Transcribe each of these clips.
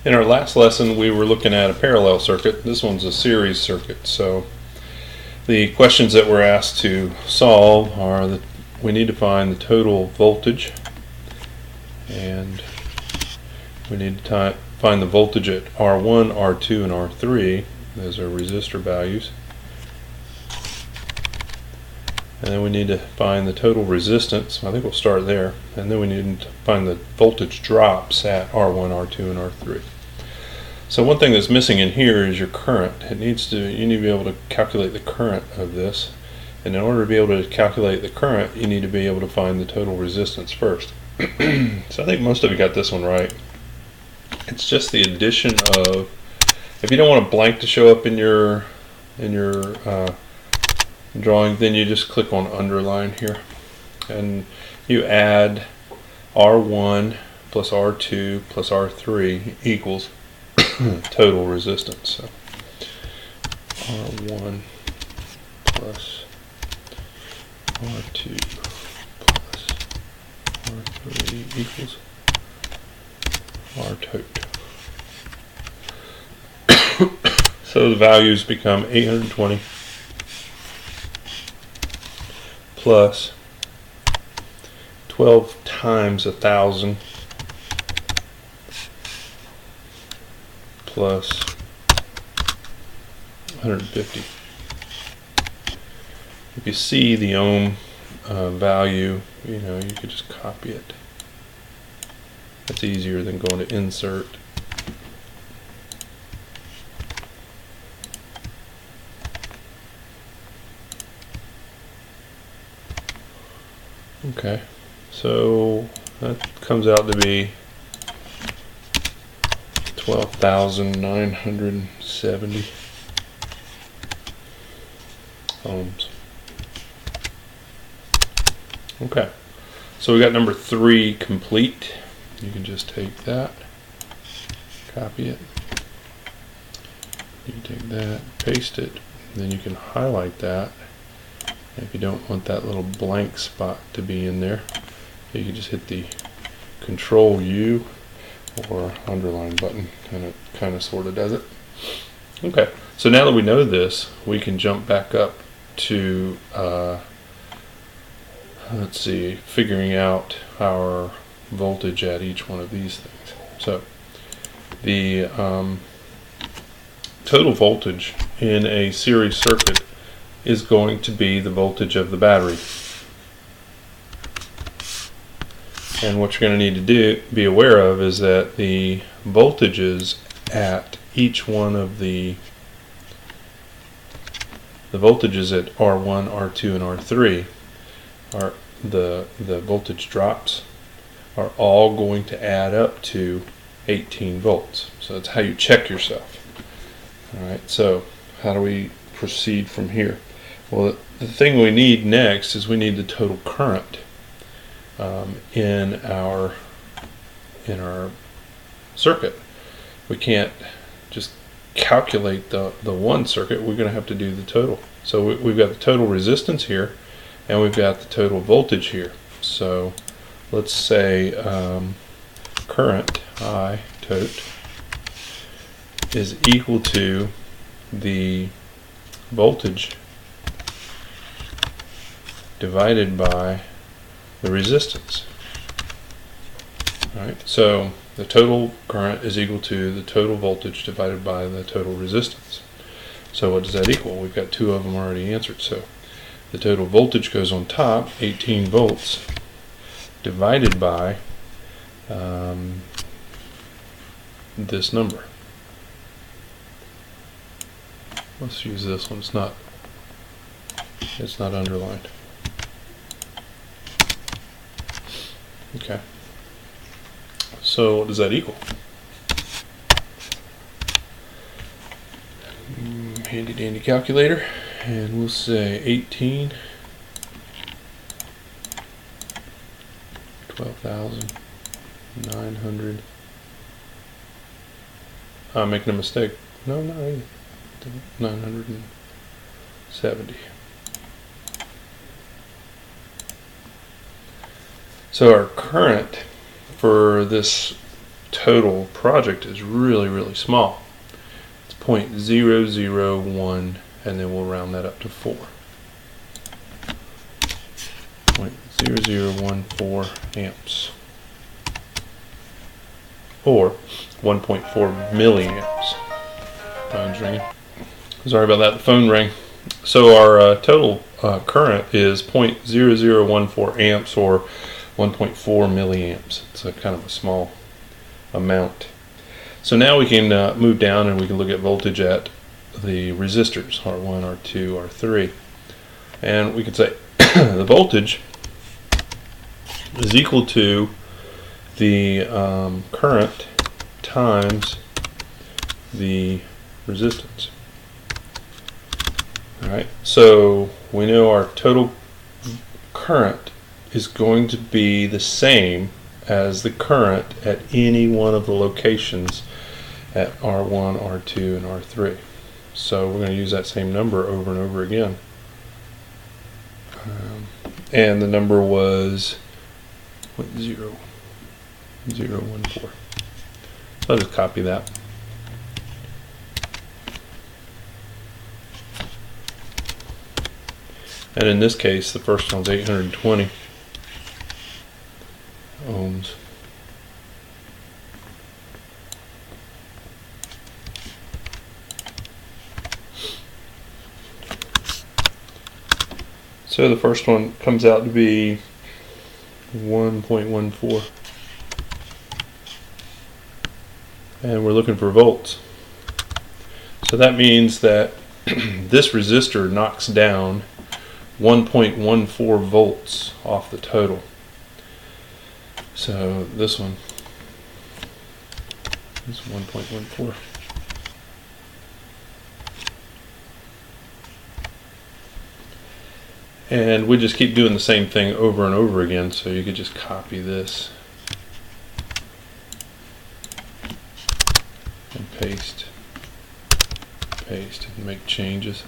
In our last lesson, we were looking at a parallel circuit. This one's a series circuit. So the questions that we're asked to solve are that we need to find the total voltage, and we need to find the voltage at R1, R2, and R3. Those are resistor values. And then we need to find the total resistance. I think we'll start there. And then we need to find the voltage drops at R1, R2, and R3. So one thing that's missing in here is your current. You need to be able to calculate the current of this. And in order to be able to calculate the current, you need to be able to find the total resistance first. So I think most of you got this one right. It's just the addition of, if you don't want a blank to show up in your drawing, then you just click on underline here and you add R1 plus R2 plus R3 equals total resistance. So R1 plus R2 plus R3 equals R total. So the values become 820 plus 12 times 1,000 plus 150. If you see the ohm value, you could just copy it. That's easier than going to insert. Okay, so that comes out to be 12,970 ohms. Okay, so we got number 3 complete. You can just take that, copy it, you can take that, paste it, then you can highlight that. If you don't want that little blank spot to be in there, you can just hit the Control U or underline button, and it kind of sort of does it. Okay, so now that we know this, we can jump back up to let's see, figuring out our voltage at each one of these things. So the total voltage in a series circuit is going to be the voltage of the battery. And what you're going to need to be aware of is that the voltages at each one of the voltages at R1, R2, and R3 are the voltage drops are all going to add up to 18 volts. So that's how you check yourself. Alright, so how do we proceed from here? Well, the thing we need next is we need the total current in our circuit. We can't just calculate the one circuit. We're going to have to do the total. So we've got the total resistance here, and we've got the total voltage here. So let's say current I tot is equal to the voltage divided by the resistance. Alright, so the total current is equal to the total voltage divided by the total resistance. So what does that equal? We've got 2 of them already answered. So the total voltage goes on top, 18 volts, divided by this number. Let's use this one. It's not underlined. Okay. So what does that equal? Handy dandy calculator, and we'll say 18, 12,900. I'm making a mistake. No, not 80. 970. So our current for this total project is really, really small. It's 0.001, and then we'll round that up to 4. 0.0014 amps, or 1.4 milliamps. Phone's ringing. Sorry about that, the phone rang. So our total current is 0.0014 amps, or 1.4 milliamps. It's a kind of a small amount. So now we can move down and we can look at voltage at the resistors, R1, R2, R3. And we can say the voltage is equal to the current times the resistance. Alright, so we know our total current is going to be the same as the current at any one of the locations at R1, R2, and R3. So we're going to use that same number over and over again. And the number was 0.0014. So I'll just copy that. And in this case, the first one's 820 ohms. So the first one comes out to be 1.14. And we're looking for volts. So that means that this resistor knocks down 1.14 volts off the total. So this one is 1.14. And we just keep doing the same thing over and over again, so you could just copy this and paste, and make changes.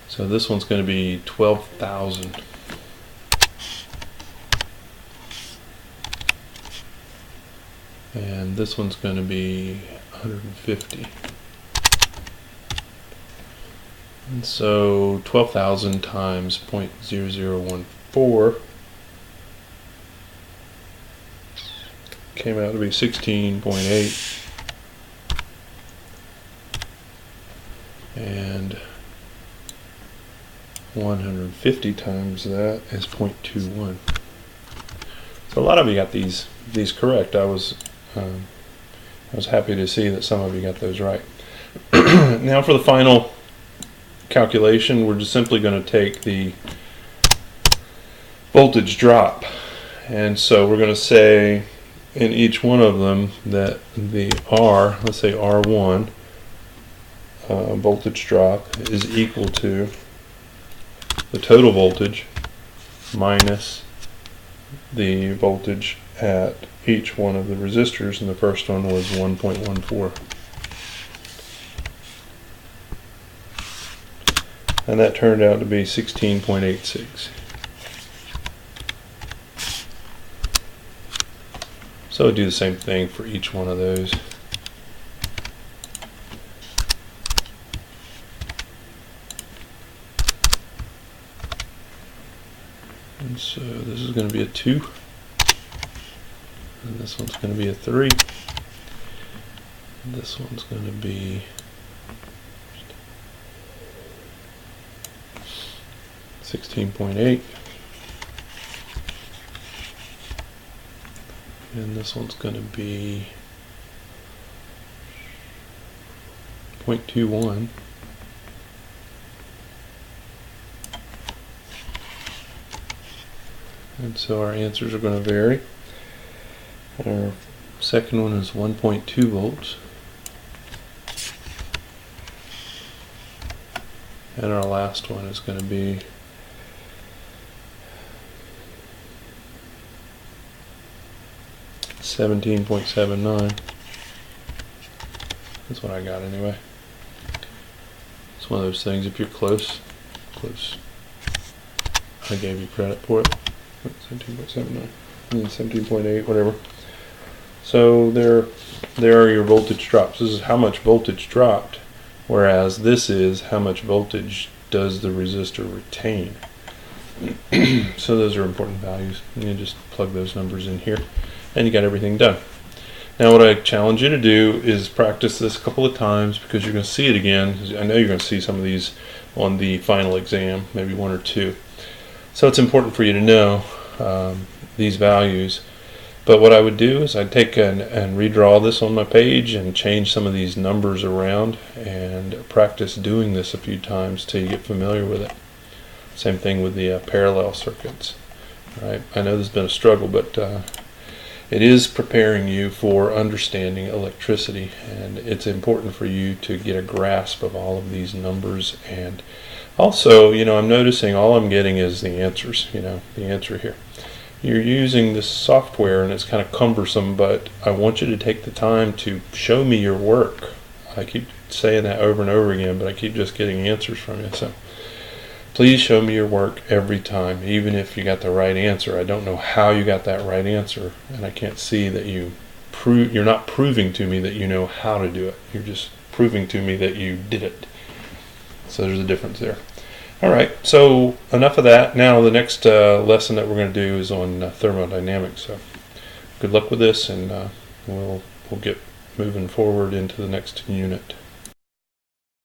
So this one's going to be 12,000. And this one's going to be 150. And so 12,000 times 0.0014 came out to be 16.8. And 150 times that is 0.21. So a lot of you got these correct. I was happy to see that some of you got those right. Now for the final calculation, we're just simply going to take the voltage drop, and so we're going to say in each one of them that the R, let's say R1 voltage drop is equal to the total voltage minus the voltage at each one of the resistors, and the first one was 1.14. And that turned out to be 16.86. So we'll do the same thing for each one of those. And so this is going to be a 2. And this one's going to be a 3. And this one's going to be 16.8. And this one's going to be 0.21. And so our answers are going to vary. Our second one is 1.2 volts. And our last one is going to be 17.79. That's what I got anyway. It's one of those things, if you're close, I gave you credit for it. 17.79. 17.8, whatever. So there are your voltage drops. This is how much voltage dropped, whereas this is how much voltage does the resistor retain. So those are important values. You just plug those numbers in here, and you got everything done. Now what I challenge you to do is practice this a couple of times, because you're going to see it again. I know you're going to see some of these on the final exam, maybe one or two. So it's important for you to know these values. But what I would do is I'd take and redraw this on my page and change some of these numbers around and practice doing this a few times till you get familiar with it. Same thing with the parallel circuits. Right? I know this has been a struggle, but it is preparing you for understanding electricity, and it's important for you to get a grasp of all of these numbers. And also, I'm noticing all I'm getting is the answers, the answer here. You're using this software and it's kind of cumbersome, but I want you to take the time to show me your work. I keep saying that over and over again, but I keep just getting answers from you. So please show me your work every time, even if you got the right answer. I don't know how you got that right answer, and I can't see that you're not proving to me that you know how to do it. You're just proving to me that you did it. So there's a difference there. All right, so enough of that. Now the next lesson that we're going to do is on thermodynamics. So good luck with this, and we'll get moving forward into the next unit.